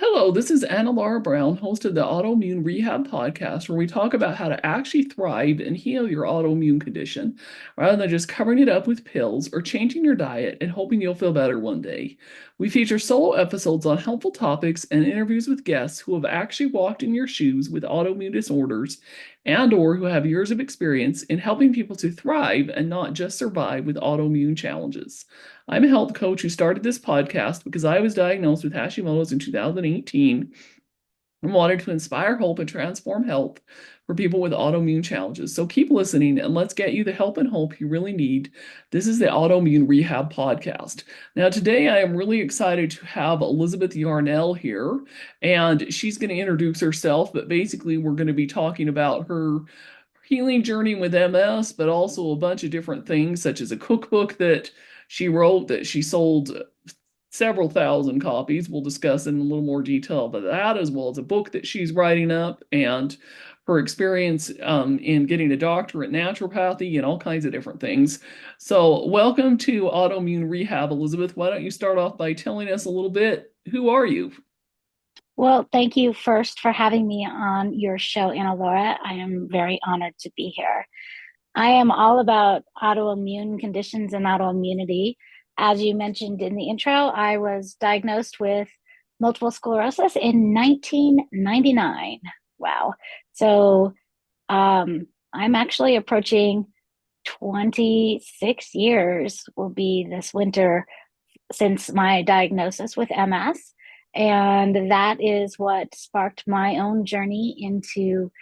Hello, this is Anna Laura Brown, host of the Autoimmune Rehab Podcast, where we talk about how to actually thrive and heal your autoimmune condition rather than just covering it up with pills or changing your diet and hoping you'll feel better one day. We feature solo episodes on helpful topics and interviews with guests who have actually walked in your shoes with autoimmune disorders and/or who have years of experience in helping people to thrive and not just survive with autoimmune challenges. I'm a health coach who started this podcast because I was diagnosed with Hashimoto's in 2018 and wanted to inspire hope and transform health for people with autoimmune challenges. So keep listening and let's get you the help and hope you really need. This is the Autoimmune Rehab Podcast. Now, today I am really excited to have Elizabeth Yarnell here, and she's going to introduce herself, but basically, we're going to be talking about her healing journey with MS, but also a bunch of different things, such as a cookbook that she wrote that she sold several thousand copies. We'll discuss in a little more detail about that, as well as a book that she's writing up and her experience in getting a doctorate in naturopathy and all kinds of different things. So, welcome to Autoimmune Rehab, Elizabeth. Why don't you start off by telling us a little bit? Who are you? Well, thank you first for having me on your show, Anna Laura. I am very honored to be here. I am all about autoimmune conditions and autoimmunity. As you mentioned in the intro, I was diagnosed with multiple sclerosis in 1999. Wow. So I'm actually approaching 26 years, will be this winter, since my diagnosis with MS. And that is what sparked my own journey into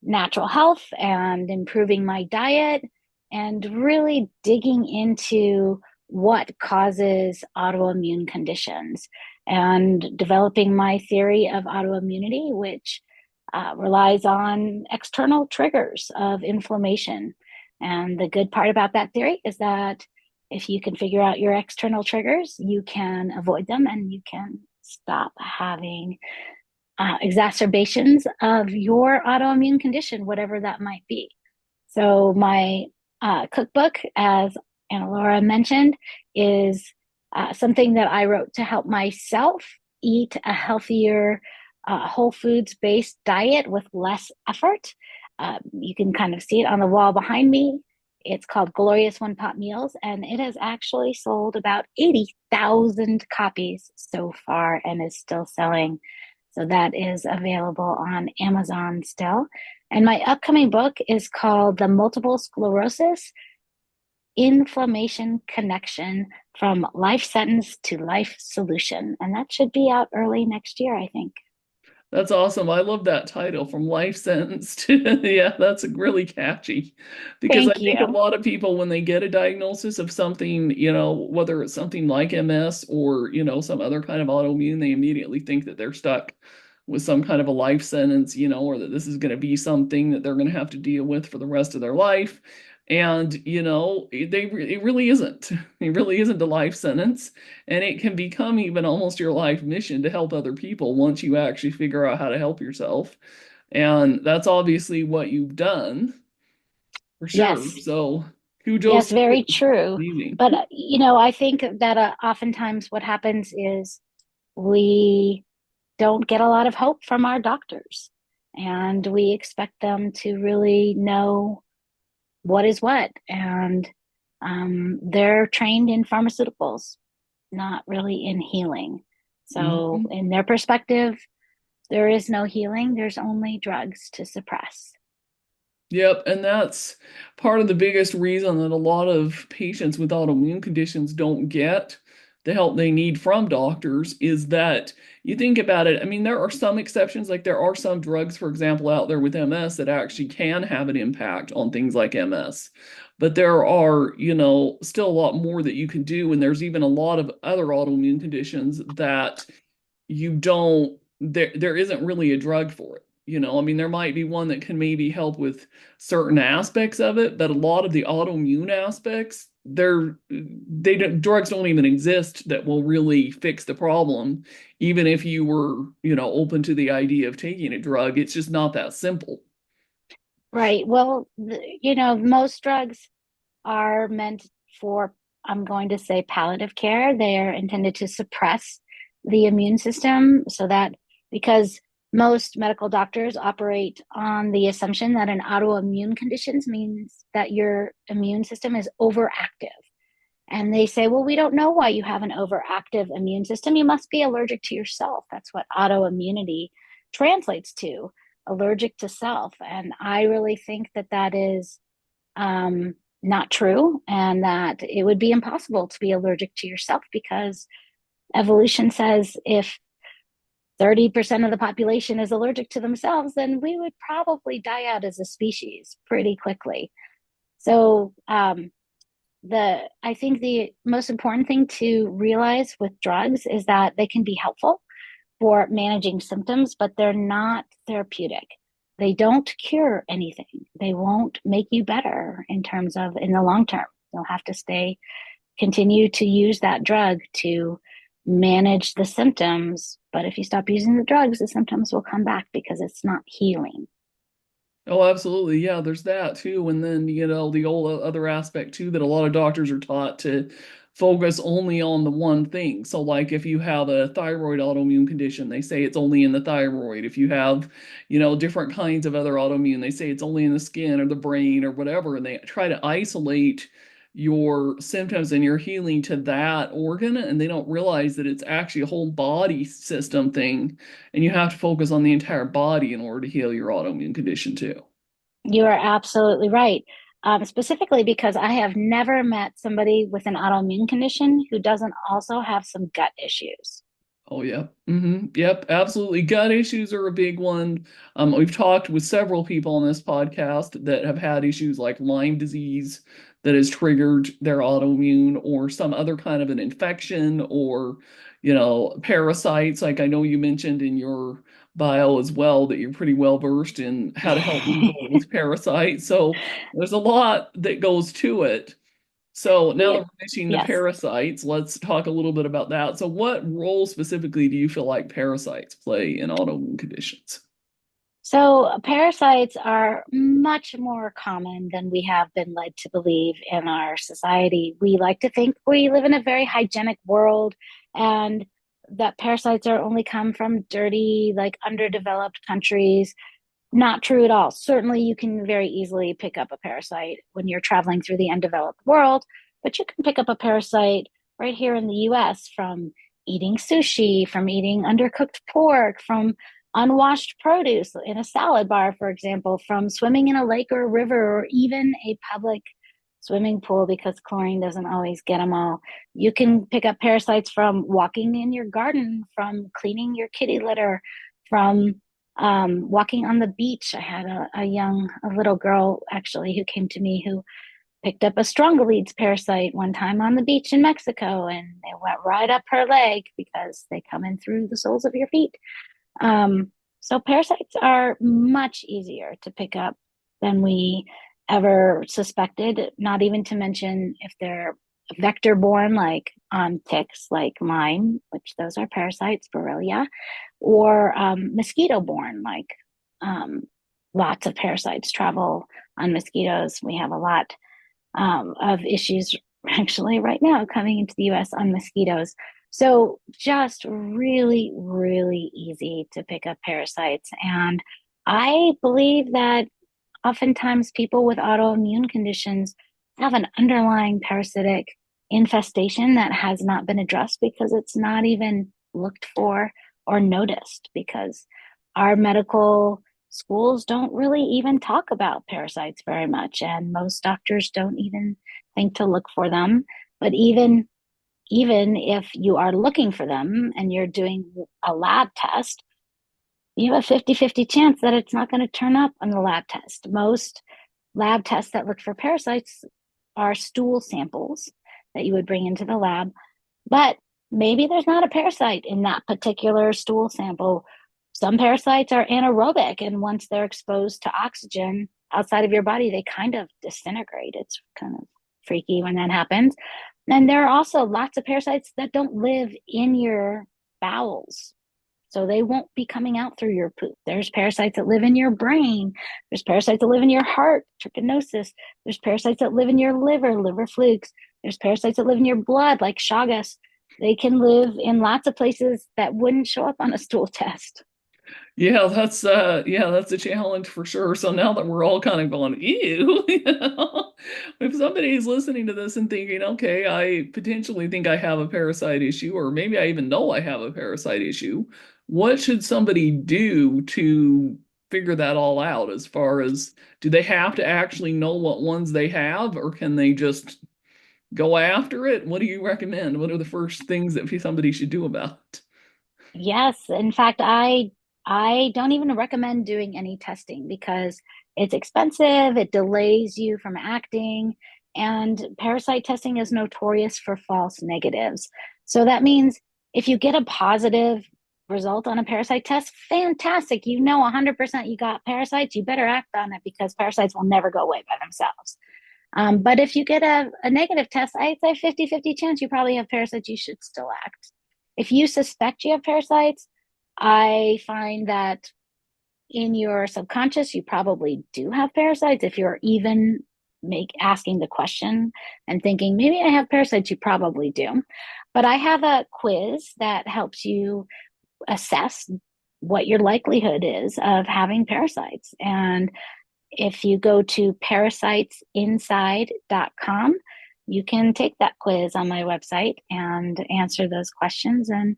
natural health and improving my diet and really digging into what causes autoimmune conditions and developing my theory of autoimmunity, which relies on external triggers of inflammation. And the good part about that theory is that if you can figure out your external triggers, you can avoid them and you can stop having exacerbations of your autoimmune condition, whatever that might be. So, my cookbook, as Anna Laura mentioned, is something that I wrote to help myself eat a healthier, whole foods based diet with less effort. You can kind of see it on the wall behind me. It's called Glorious One Pot Meals, and it has actually sold about 80,000 copies so far and is still selling. So that is available on Amazon still. And my upcoming book is called The Multiple Sclerosis Inflammation Connection from Life Sentence to Life Solution. And that should be out early next year, I think. That's awesome. I love that title, From Life Sentence to, yeah, that's really catchy. Because I Thank think a you. lot of people, when they get a diagnosis of something, whether it's something like MS or, some other kind of autoimmune, they immediately think that they're stuck with some kind of a life sentence, or that this is going to be something that they're going to have to deal with for the rest of their life. And, it really isn't. It really isn't a life sentence. And it can become even almost your life mission to help other people once you actually figure out how to help yourself. And that's obviously what you've done for sure. Yes. So kudos Yes, to you. very true. Amazing. But, I think that oftentimes what happens is we don't get a lot of hope from our doctors, and we expect them to really know what is what. And they're trained in pharmaceuticals, not really in healing. So, Mhm. in their perspective, there is no healing, there's only drugs to suppress. Yep, and that's part of the biggest reason that a lot of patients with autoimmune conditions don't get the help they need from doctors is that you think about it. I mean, there are some exceptions, like there are some drugs, for example, out there with MS that actually can have an impact on things like MS. But there are, still a lot more that you can do, and there's even a lot of other autoimmune conditions that you don't there isn't really a drug for it. I mean, there might be one that can maybe help with certain aspects of it, but a lot of the autoimmune aspects, drugs don't even exist that will really fix the problem. Even if you were, open to the idea of taking a drug, it's just not that simple. Right. Well, most drugs are meant for, I'm going to say, palliative care. They are intended to suppress the immune system so that because most medical doctors operate on the assumption that an autoimmune condition means that your immune system is overactive. And they say, well, we don't know why you have an overactive immune system. You must be allergic to yourself. That's what autoimmunity translates to, allergic to self. And I really think that that is not true, and that it would be impossible to be allergic to yourself, because evolution says if 30% of the population is allergic to themselves, then we would probably die out as a species pretty quickly. So I think the most important thing to realize with drugs is that they can be helpful for managing symptoms, but they're not therapeutic. They don't cure anything. They won't make you better in terms of in the long term. You'll have to continue to use that drug to manage the symptoms. But if you stop using the drugs, the symptoms will come back because it's not healing. Oh, absolutely. Yeah, there's that too. And then, the whole other aspect too, that a lot of doctors are taught to focus only on the one thing. So, like if you have a thyroid autoimmune condition, they say it's only in the thyroid. If you have, different kinds of other autoimmune, they say it's only in the skin or the brain or whatever. And they try to isolate your symptoms and your healing to that organ. And they don't realize that it's actually a whole body system thing. And you have to focus on the entire body in order to heal your autoimmune condition too. You are absolutely right. Specifically because I have never met somebody with an autoimmune condition who doesn't also have some gut issues. Oh, yeah. Yep, absolutely. Gut issues are a big one. We've talked with several people on this podcast that have had issues like Lyme disease that has triggered their autoimmune, or some other kind of an infection, or, parasites. Like I know you mentioned in your bio as well that you're pretty well versed in how to help people with parasites. So there's a lot that goes to it. So now that Yeah, we're mentioning the yes. parasites, let's talk a little bit about that. So what role specifically do you feel like parasites play in autoimmune conditions? So parasites are much more common than we have been led to believe in our society. We like to think we live in a very hygienic world, and that parasites are only come from dirty, like underdeveloped countries. Not true at all. Certainly, you can very easily pick up a parasite when you're traveling through the undeveloped world, but you can pick up a parasite right here in the US from eating sushi, from eating undercooked pork, from unwashed produce in a salad bar, for example, from swimming in a lake or a river, or even a public swimming pool, because chlorine doesn't always get them all. You can pick up parasites from walking in your garden, from cleaning your kitty litter, from walking on the beach. I had a little girl actually who came to me who picked up a strongolids parasite one time on the beach in Mexico, and they went right up her leg because they come in through the soles of your feet. So parasites are much easier to pick up than we ever suspected, not even to mention if they're vector borne, like on ticks like mine, which those are parasites, Borrelia, or mosquito borne, like um, lots of parasites travel on mosquitoes. We have a lot of issues actually right now coming into the US on mosquitoes. So just really, really easy to pick up parasites. And I believe that oftentimes people with autoimmune conditions have an underlying parasitic infestation that has not been addressed because it's not even looked for or noticed, because our medical schools don't really even talk about parasites very much, and most doctors don't even think to look for them. But even if you are looking for them and you're doing a lab test, you have a 50-50 chance that it's not going to turn up on the lab test. Most lab tests that look for parasites are stool samples that you would bring into the lab, but maybe there's not a parasite in that particular stool sample. Some parasites are anaerobic, and once they're exposed to oxygen outside of your body, they kind of disintegrate. It's kind of freaky when that happens. And there are also lots of parasites that don't live in your bowels. So they won't be coming out through your poop. There's parasites that live in your brain. There's parasites that live in your heart, trichinosis. There's parasites that live in your liver flukes. There's parasites that live in your blood, like Chagas. They can live in lots of places that wouldn't show up on a stool test. That's a challenge for sure. So now that we're all kind of going, ew, if somebody's listening to this and thinking, okay, I potentially think I have a parasite issue, or maybe I even know I have a parasite issue, what should somebody do to figure that all out? As far as, do they have to actually know what ones they have, or can they just go after it? What do you recommend? What are the first things that somebody should do about it? Yes, in fact, I don't even recommend doing any testing because it's expensive, it delays you from acting, and parasite testing is notorious for false negatives. So that means if you get a positive result on a parasite test, fantastic. You know 100% you got parasites, you better act on it because parasites will never go away by themselves. But if you get a negative test, I'd say 50-50 chance you probably have parasites, you should still act. If you suspect you have parasites, I find that in your subconscious, you probably do have parasites. If you're even make asking the question and thinking, maybe I have parasites, you probably do. But I have a quiz that helps you assess what your likelihood is of having parasites. And if you go to parasitesinside.com, you can take that quiz on my website and answer those questions and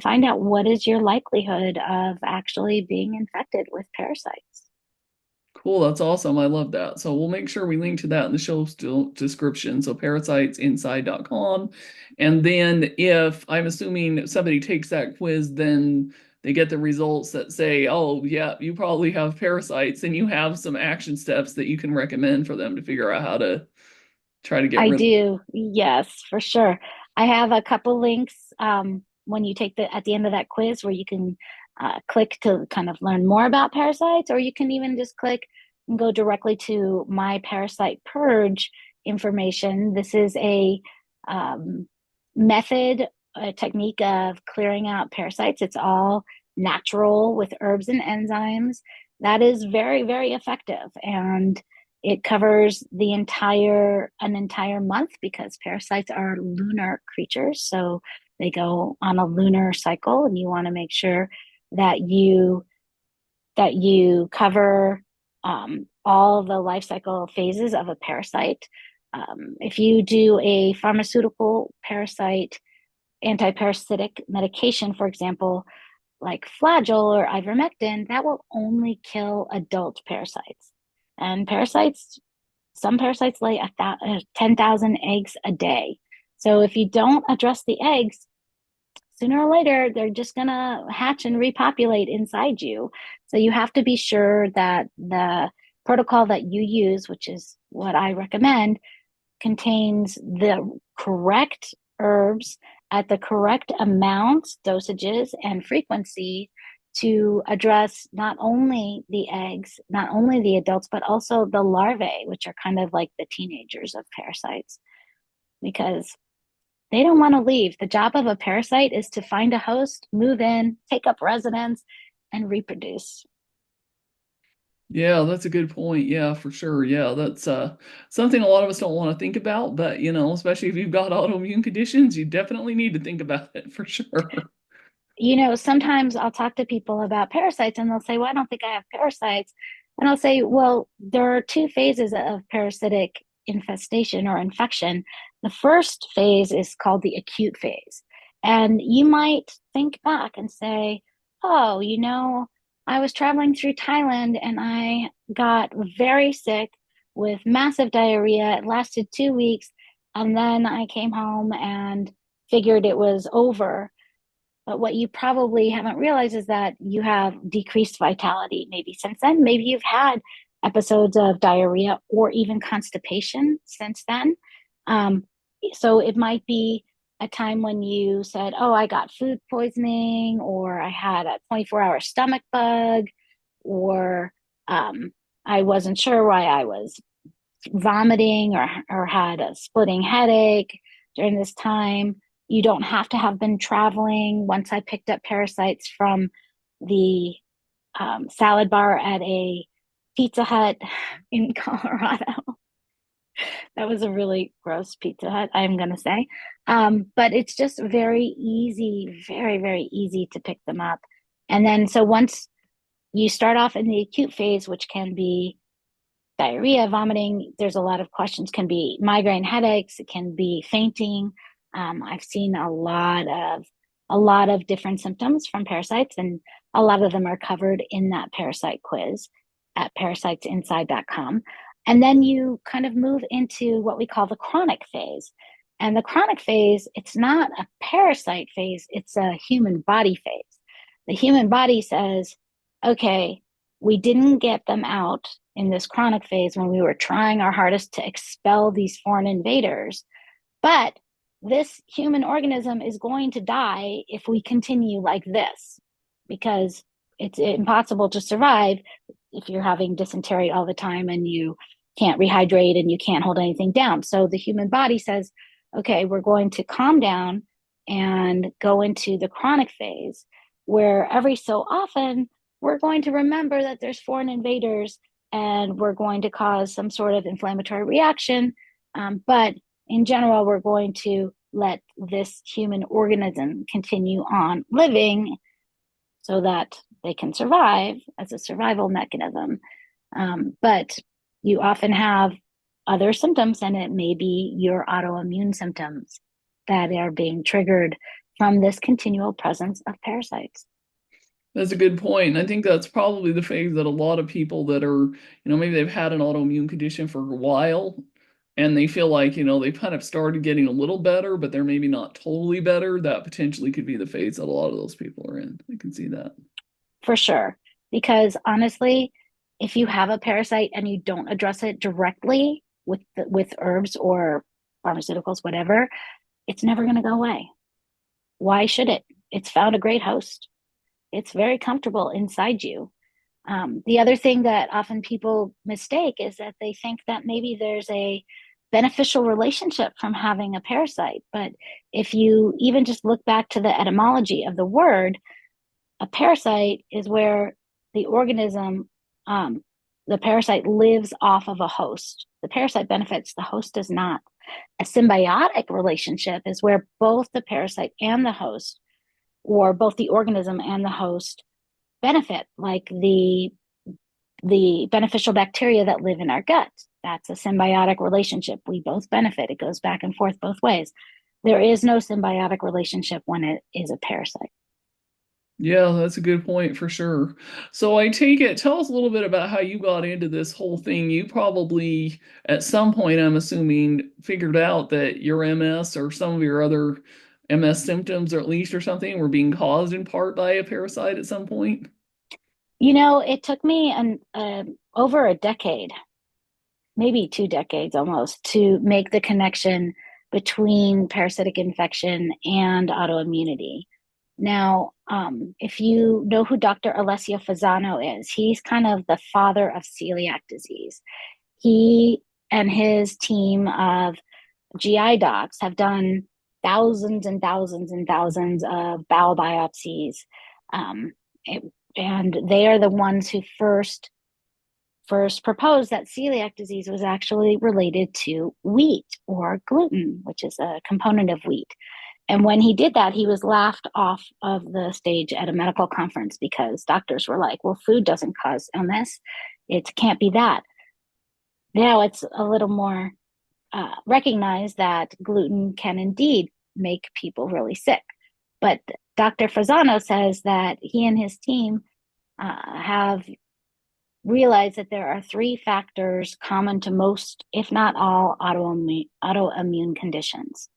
find out what is your likelihood of actually being infected with parasites. Cool, that's awesome. I love that. So we'll make sure we link to that in the show description. So parasitesinside.com. And then if I'm assuming somebody takes that quiz, then they get the results that say, oh, yeah, you probably have parasites, and you have some action steps that you can recommend for them to figure out how to try to get I rid of. do, yes, for sure. I have a couple links when you take the at the end of that quiz where you can click to kind of learn more about parasites, or you can even just click and go directly to my parasite purge information. This is a um, method, a technique of clearing out parasites. It's all natural with herbs and enzymes. That is very, very effective. And it covers an entire month because parasites are lunar creatures. So they go on a lunar cycle, and you want to make sure that you cover all the life cycle phases of a parasite. If you do a pharmaceutical parasite antiparasitic medication, for example, like Flagyl or ivermectin, that will only kill adult parasites. And some parasites lay 10,000 eggs a day. So if you don't address the eggs, sooner or later, they're just going to hatch and repopulate inside you. So you have to be sure that the protocol that you use, which is what I recommend, contains the correct herbs at the correct amounts, dosages, and frequency to address not only the eggs, not only the adults, but also the larvae, which are kind of like the teenagers of parasites, because they don't want to leave. The job of a parasite is to find a host, move in, take up residence, and reproduce. Yeah, that's a good point. Yeah, for sure. Yeah, that's something a lot of us don't want to think about, but especially if you've got autoimmune conditions, you definitely need to think about it for sure. Sometimes I'll talk to people about parasites and they'll say, well, I don't think I have parasites. And I'll say, well, there are two phases of parasitic infestation or infection. The first phase is called the acute phase. And you might think back and say, oh, I was traveling through Thailand and I got very sick with massive diarrhea. It lasted 2 weeks. And then I came home and figured it was over, but what you probably haven't realized is that you have decreased vitality maybe since then. Maybe you've had episodes of diarrhea or even constipation since then. Um, so it might be a time when you said, oh, I got food poisoning, or I had a 24-hour stomach bug, or I wasn't sure why I was vomiting or had a splitting headache during this time. You don't have to have been traveling. Once I picked up parasites from the salad bar at a Pizza Hut in Colorado. That was a really gross Pizza Hut, I'm going to say. But it's just very easy, very, very easy to pick them up. And then, so once you start off in the acute phase, which can be diarrhea, vomiting, there's a lot of questions, can be migraine headaches, it can be fainting. I've seen a lot of different symptoms from parasites, and a lot of them are covered in that parasite quiz at parasitesinside.com. And then you kind of move into what we call the chronic phase. And the chronic phase, it's not a parasite phase, it's a human body phase. The human body says, okay, we didn't get them out in this chronic phase when we were trying our hardest to expel these foreign invaders. But this human organism is going to die if we continue like this, because it's impossible to survive if you're having dysentery all the time and you can't rehydrate and you can't hold anything down. So the human body says, okay, we're going to calm down and go into the chronic phase, where every so often we're going to remember that there's foreign invaders and we're going to cause some sort of inflammatory reaction. But in general, we're going to let this human organism continue on living so that they can survive as a survival mechanism. But you often have other symptoms, and it may be your autoimmune symptoms that are being triggered from this continual presence of parasites. That's a good point. I think that's probably the phase that a lot of people that are, maybe they've had an autoimmune condition for a while and they feel like, they've kind of started getting a little better, but they're maybe not totally better. That potentially could be the phase that a lot of those people are in. I can see that. For sure. Because honestly, if you have a parasite and you don't address it directly with herbs or pharmaceuticals, whatever, it's never going to go away. Why should it? It's found a great host. It's very comfortable inside you. The other thing that often people mistake is that they think that maybe there's a beneficial relationship from having a parasite. But if you even just look back to the etymology of the word, a parasite is where the organism, the parasite lives off of a host. The parasite benefits, the host does not. A symbiotic relationship is where both the parasite and the host, or both the organism and the host, benefit, like the beneficial bacteria that live in our gut. That's a symbiotic relationship. We both benefit. It goes back and forth both ways. There is no symbiotic relationship when it is a parasite. Yeah, that's a good point for sure. So I take it, tell us a little bit about how you got into this whole thing. You probably, at some point, I'm assuming, figured out that your MS or some of your other MS symptoms, or at least or something, were being caused in part by a parasite at some point. It took me over a decade, maybe 2 decades almost, to make the connection between parasitic infection and autoimmunity. Now, if you know who Dr. Alessio Fasano is, he's kind of the father of celiac disease. He and his team of GI docs have done thousands and thousands and thousands of bowel biopsies. Um, and they are the ones who first proposed that celiac disease was actually related to wheat or gluten, which is a component of wheat. And when he did that, he was laughed off of the stage at a medical conference because doctors were like, well, food doesn't cause illness. It can't be that. Now it's a little more recognized that gluten can indeed make people really sick. But Dr. Fasano says that he and his team have realized that there are 3 factors common to most, if not all, autoimmune conditions.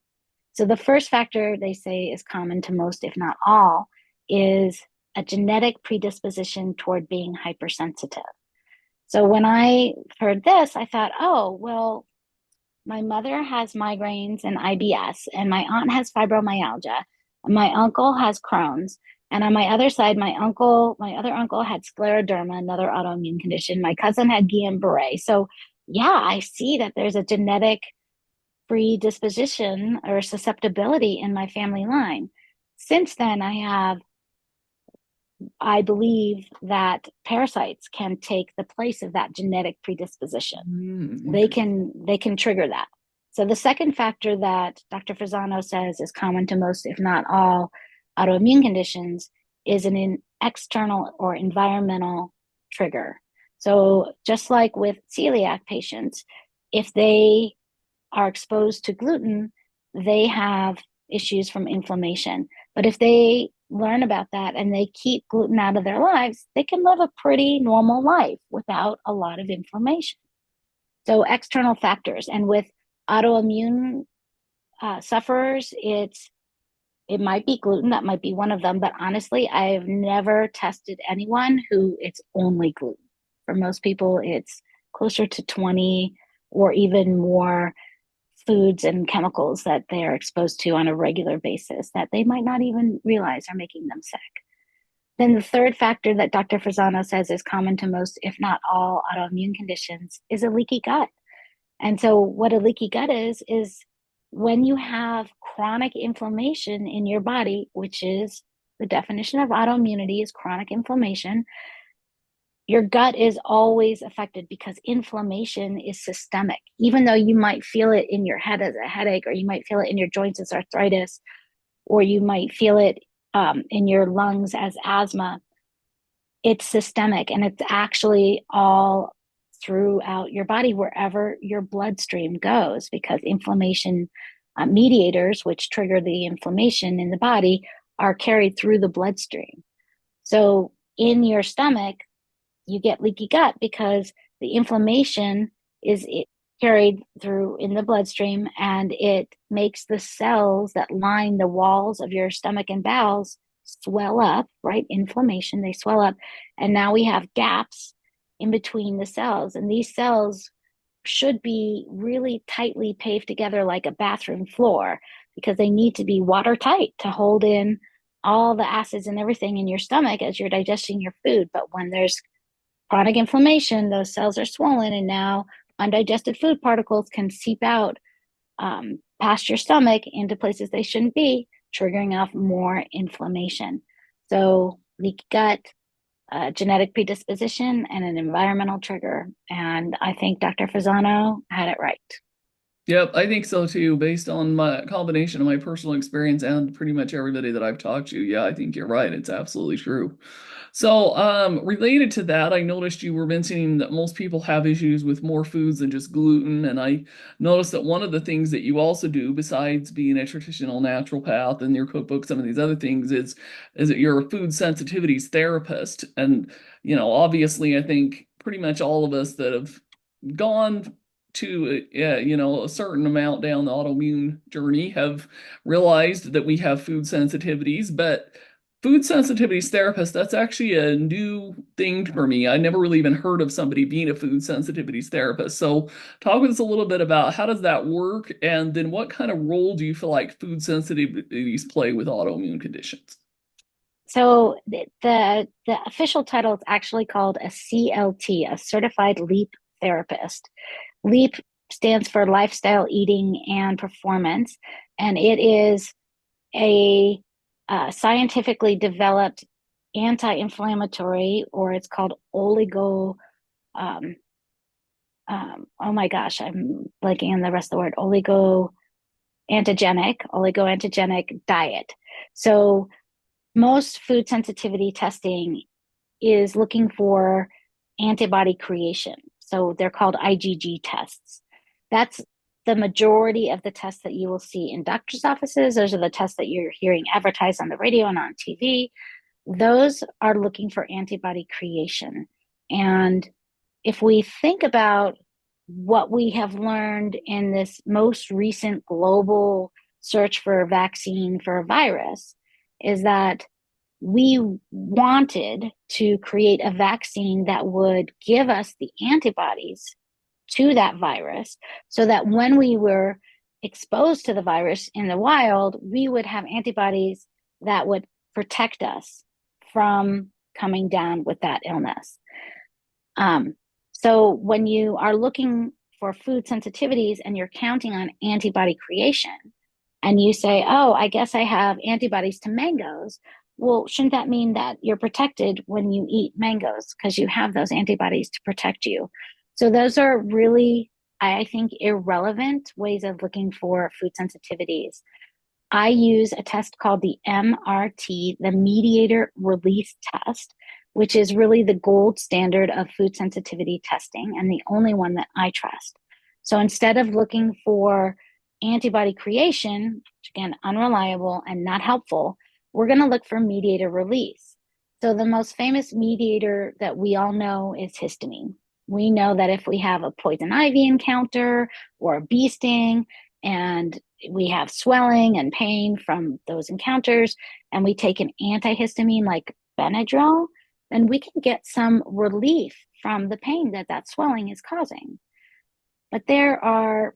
So the first factor they say is common to most, if not all, is a genetic predisposition toward being hypersensitive. So when I heard this, I thought, oh, well, my mother has migraines and IBS, and my aunt has fibromyalgia, and my uncle has Crohn's. And on my other side, my other uncle had scleroderma, another autoimmune condition. My cousin had Guillain-Barré. So yeah, I see that there's a genetic predisposition or susceptibility in my family line. Since then, I believe that parasites can take the place of that genetic predisposition. They can trigger that. So the second factor that Dr. Fasano says is common to most, if not all, autoimmune conditions is an external or environmental trigger. So just like with celiac patients, if they are exposed to gluten, they have issues from inflammation. But if they learn about that and they keep gluten out of their lives, they can live a pretty normal life without a lot of inflammation. So external factors, and with autoimmune sufferers, it might be gluten, that might be one of them, but honestly, I've never tested anyone who it's only gluten. For most people, it's closer to 20 or even more foods and chemicals that they are exposed to on a regular basis that they might not even realize are making them sick. Then the third factor that Dr. Frisano says is common to most, if not all, autoimmune conditions is a leaky gut. And so what a leaky gut is when you have chronic inflammation in your body, which is the definition of autoimmunity is chronic inflammation, your gut is always affected because inflammation is systemic. Even though you might feel it in your head as a headache, or you might feel it in your joints as arthritis, or you might feel it in your lungs as asthma, it's systemic, and it's actually all throughout your body wherever your bloodstream goes, because inflammation mediators, which trigger the inflammation in the body, are carried through the bloodstream. So in your stomach, you get leaky gut because the inflammation is carried through in the bloodstream, and it makes the cells that line the walls of your stomach and bowels swell up, right? Inflammation, they swell up. And now we have gaps in between the cells. And these cells should be really tightly paved together like a bathroom floor, because they need to be watertight to hold in all the acids and everything in your stomach as you're digesting your food. But when there's chronic inflammation, those cells are swollen, and now undigested food particles can seep out past your stomach into places they shouldn't be, triggering off more inflammation. So leaky gut, genetic predisposition, and an environmental trigger. And I think Dr. Fasano had it right. Yep, I think so too, based on my combination of my personal experience and pretty much everybody that I've talked to. Yeah, I think you're right. It's absolutely true. So, related to that, I noticed you were mentioning that most people have issues with more foods than just gluten, and I noticed that one of the things that you also do, besides being a traditional naturopath and your cookbook, some of these other things, is that you're a food sensitivities therapist. And, obviously, I think pretty much all of us that have gone to a certain amount down the autoimmune journey have realized that we have food sensitivities, but food sensitivities therapist, that's actually a new thing for me. I never really even heard of somebody being a food sensitivities therapist. So talk with us a little bit about how does that work, and then what kind of role do you feel like food sensitivities play with autoimmune conditions? So the official title is actually called a CLT, a certified LEAP therapist. LEAP stands for lifestyle eating and performance, and it is a scientifically developed anti-inflammatory, or it's called oligo. Oh my gosh, I'm blanking on the rest of the word. Oligoantigenic diet. So most food sensitivity testing is looking for antibody creation. So they're called IgG tests. That's the majority of the tests that you will see in doctor's offices. Those are the tests that you're hearing advertised on the radio and on TV. Those are looking for antibody creation. And if we think about what we have learned in this most recent global search for a vaccine for a virus, is that we wanted to create a vaccine that would give us the antibodies to that virus, so that when we were exposed to the virus in the wild, we would have antibodies that would protect us from coming down with that illness. So when you are looking for food sensitivities and you're counting on antibody creation, and you say, oh, I guess I have antibodies to mangoes. Well, shouldn't that mean that you're protected when you eat mangoes because you have those antibodies to protect you? So those are really, I think, irrelevant ways of looking for food sensitivities. I use a test called the MRT, the mediator release test, which is really the gold standard of food sensitivity testing and the only one that I trust. So instead of looking for antibody creation, which again, unreliable and not helpful, we're going to look for mediator release. So the most famous mediator that we all know is histamine. We know that if we have a poison ivy encounter or a bee sting and we have swelling and pain from those encounters, and we take an antihistamine like Benadryl, then we can get some relief from the pain that that swelling is causing. But there are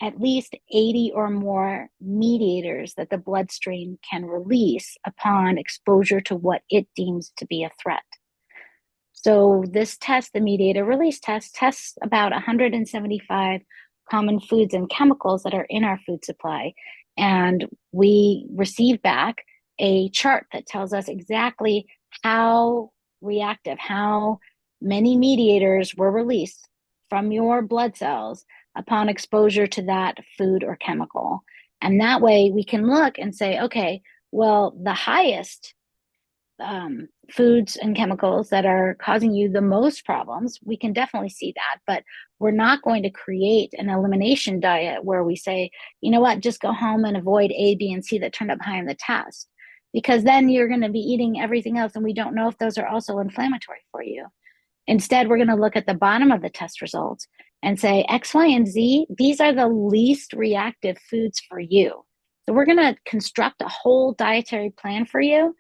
at least 80 or more mediators that the bloodstream can release upon exposure to what it deems to be a threat. So this test, the mediator release test, tests about 175 common foods and chemicals that are in our food supply. And we receive back a chart that tells us exactly how reactive, how many mediators were released from your blood cells upon exposure to that food or chemical. And that way we can look and say, okay, well, the highest foods and chemicals that are causing you the most problems, we can definitely see that. But we're not going to create an elimination diet where we say, you know what, just go home and avoid A, B, and C that turned up high in the test. Because then you're going to be eating everything else, and we don't know if those are also inflammatory for you. Instead, we're going to look at the bottom of the test results and say X, Y, and Z, these are the least reactive foods for you. So we're going to construct a whole dietary plan for you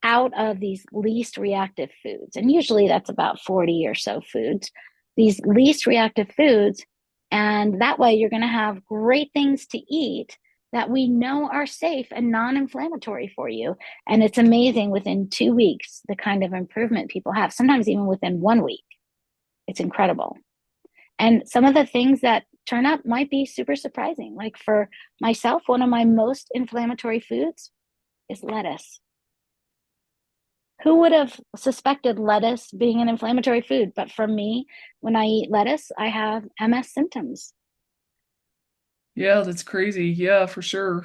out of these least reactive foods. And usually that's about 40 or so foods, these least reactive foods. And that way you're going to have great things to eat that we know are safe and non-inflammatory for you. And it's amazing within 2 weeks, the kind of improvement people have, sometimes even within 1 week. It's incredible. And some of the things that turn up might be super surprising. Like for myself, one of my most inflammatory foods is lettuce. Who would have suspected lettuce being an inflammatory food? But for me, when I eat lettuce, I have MS symptoms. Yeah, that's crazy. Yeah, for sure.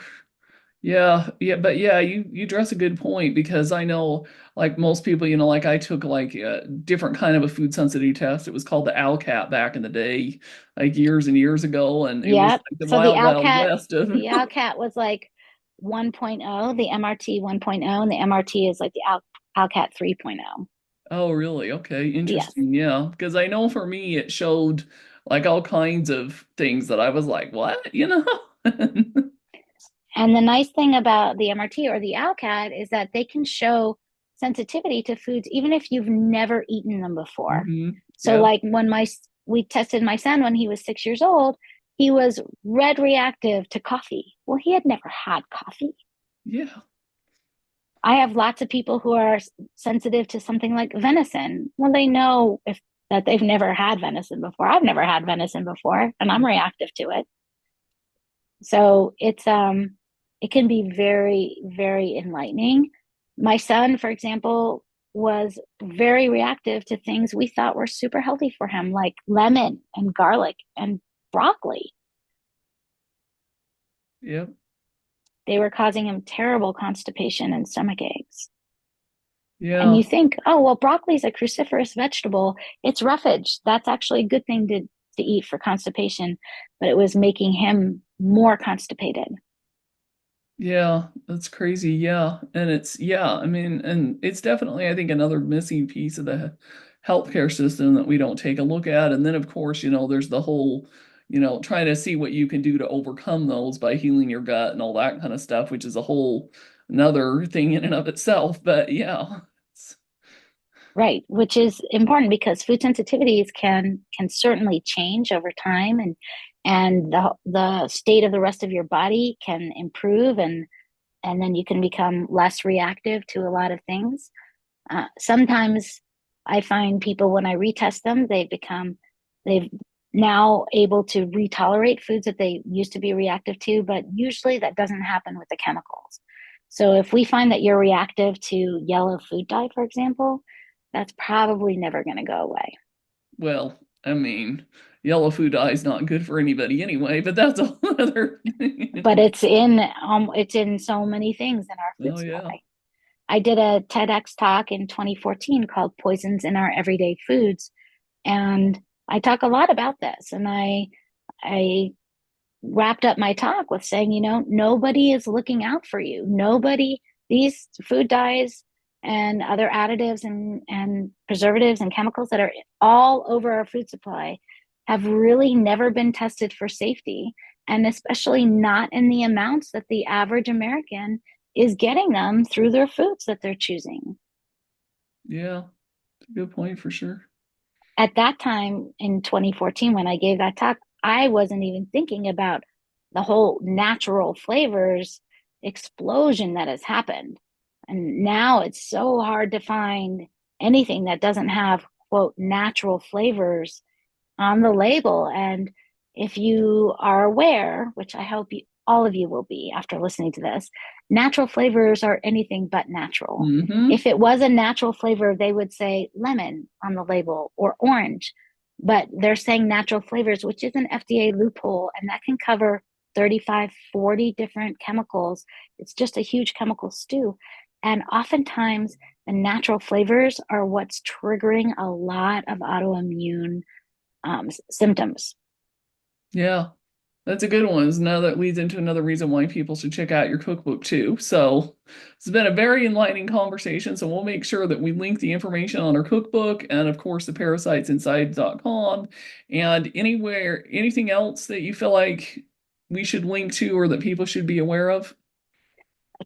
Yeah, yeah, but yeah, you address a good point because I know like most people, like I took like a different kind of a food sensitivity test. It was called the ALCAT back in the day, like years and years ago, and it was Yep. like the So the wild, wild ALCAT, west of the ALCAT was like 1.0, the MRT 1.0, and the MRT is like the ALCAT 3.0. Oh, really? Okay, Yes. interesting. Yeah, because I know for me it showed like all kinds of things that I was like, what? And the nice thing about the MRT or the ALCAT is that they can show sensitivity to foods even if you've never eaten them before. Hmm. So Yeah. like when we tested my son when he was 6 years old, he was red reactive to coffee. Well, he had never had coffee. Yeah. I have lots of people who are sensitive to something like venison. Well, they know if that they've never had venison before. I've never had venison before, and I'm reactive to it. So it can be very, very enlightening. My son, for example, was very reactive to things we thought were super healthy for him, like lemon and garlic and broccoli. Yeah. They were causing him terrible constipation and stomach aches. And Yeah. you think, oh, well, broccoli is a cruciferous vegetable. It's roughage. That's actually a good thing to eat for constipation. But it was making him more constipated. Yeah, that's crazy. Yeah. And I mean, and it's definitely, I think, another missing piece of the healthcare system that we don't take a look at. And then, of course, there's the whole, trying to see what you can do to overcome those by healing your gut and all that kind of stuff, which is a whole another thing in and of itself. But yeah. Right, which is important because food sensitivities can certainly change over time and the state of the rest of your body can improve and then you can become less reactive to a lot of things. Sometimes I find people when I retest them, they've now able to retolerate foods that they used to be reactive to, but usually that doesn't happen with the chemicals. So if we find that you're reactive to yellow food dye, for example, that's probably never going to go away. Well, I mean, Yellow food dye is not good for anybody anyway, but that's a whole other. But it's in so many things in our food Oh yeah. supply. I did a TEDx talk in 2014 called Poisons in Our Everyday Foods, and I talk a lot about this. And I wrapped up my talk with saying, nobody is looking out for you. Nobody, these food dyes and other additives and preservatives and chemicals that are all over our food supply have really never been tested for safety, and especially not in the amounts that the average American is getting them through their foods that they're choosing. Yeah. Good point for sure. At that time in 2014, when I gave that talk, I wasn't even thinking about the whole natural flavors explosion that has happened. And now it's so hard to find anything that doesn't have, quote, natural flavors on the label. And if you are aware, which I hope all of you will be after listening to this, natural flavors are anything but natural. Mm-hmm. If it was a natural flavor, they would say lemon on the label or orange, but they're saying natural flavors, which is an FDA loophole, and that can cover 35, 40 different chemicals. It's just a huge chemical stew. And oftentimes, the natural flavors are what's triggering a lot of autoimmune symptoms. Yeah. That's a good one. Now that leads into another reason why people should check out your cookbook too. So it's been a very enlightening conversation. So we'll make sure that we link the information on our cookbook and of course the parasitesinside.com and anywhere, anything else that you feel like we should link to or that people should be aware of.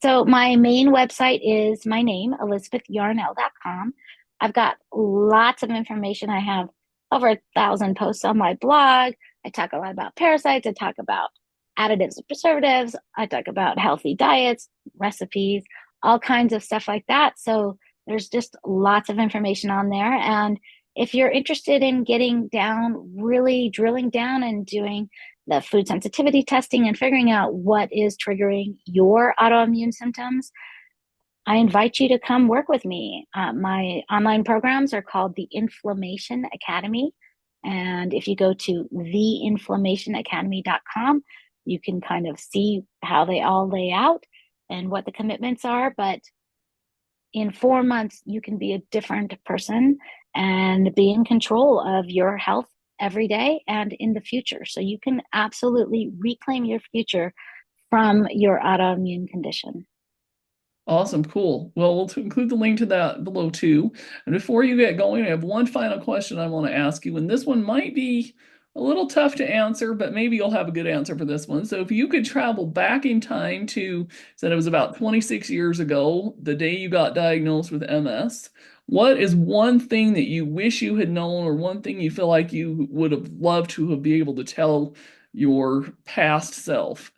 So my main website is my name, ElizabethYarnell.com. I've got lots of information. I have over 1,000 posts on my blog. I talk a lot about parasites. I talk about additives and preservatives. I talk about healthy diets, recipes, all kinds of stuff like that. So there's just lots of information on there. And if you're interested in getting down, really drilling down and doing the food sensitivity testing and figuring out what is triggering your autoimmune symptoms, I invite you to come work with me. My online programs are called the Inflammation Academy. And if you go to theinflammationacademy.com, you can kind of see how they all lay out and what the commitments are. But in 4 months, you can be a different person and be in control of your health every day and in the future. So you can absolutely reclaim your future from your autoimmune condition. Awesome, cool. Well, we'll include the link to that below too. And before you get going, I have one final question I want to ask you, and this one might be a little tough to answer, but maybe you'll have a good answer for this one. So if you could travel back in time to, said it was about 26 years ago, the day you got diagnosed with MS, what is one thing that you wish you had known, or one thing you feel like you would have loved to have been able to tell your past self?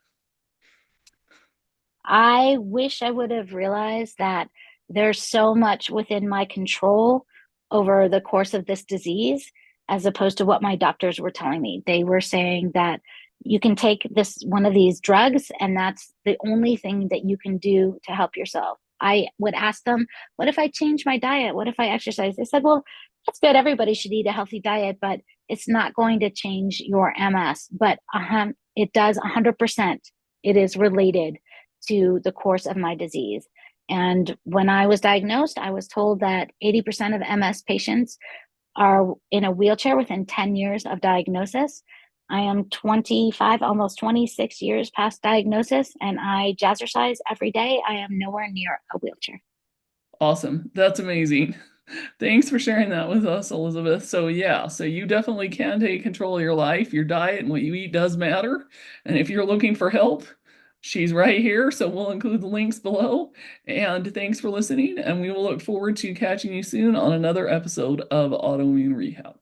I wish I would have realized that there's so much within my control over the course of this disease, as opposed to what my doctors were telling me. They were saying that you can take this one of these drugs, and that's the only thing that you can do to help yourself. I would ask them, what if I change my diet? What if I exercise? They said, well, that's good. Everybody should eat a healthy diet, but it's not going to change your MS. But it does 100%. It is related to the course of my disease. And when I was diagnosed, I was told that 80% of MS patients are in a wheelchair within 10 years of diagnosis. I am 25, almost 26 years past diagnosis, and I jazzercise every day. I am nowhere near a wheelchair. Awesome. That's amazing. Thanks for sharing that with us, Elizabeth. So, yeah, so you definitely can take control of your life. Your diet and what you eat does matter. And if you're looking for help, she's right here. So, we'll include the links below. And thanks for listening. And we will look forward to catching you soon on another episode of Autoimmune Rehab.